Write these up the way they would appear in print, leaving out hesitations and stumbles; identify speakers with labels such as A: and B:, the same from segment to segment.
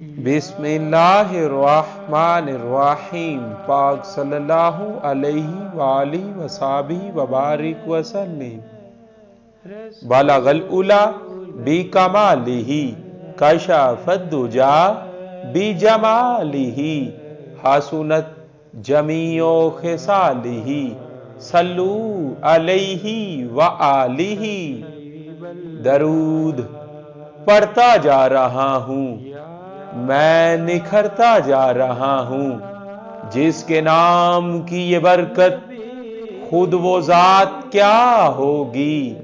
A: بسم اللہ الرحمن الرحیم پاک صلی اللہ علیہ وآلہ وصحبہ وبارک وسلم۔ بلغ العلا بکمالہ کشف الدجا بجمالہ حسنت جمیع خصالہ صلو علیہ وآلہ۔ درود پڑھتا جا رہا ہوں، میں نکھرتا جا رہا ہوں، جس کے نام کی یہ برکت خود وہ ذات کیا ہوگی،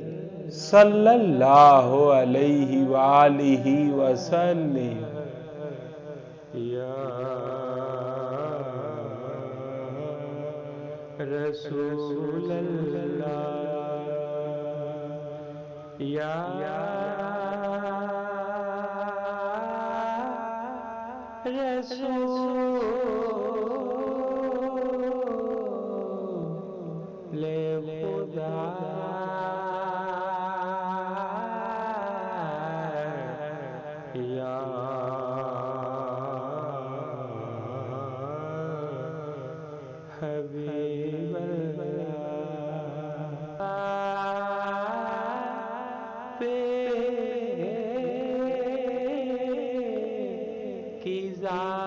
A: صلی اللہ علیہ وآلہ وسلم۔
B: یا رسول اللہ، یا رسول خدا، یا حبیب اللہ، کی ذات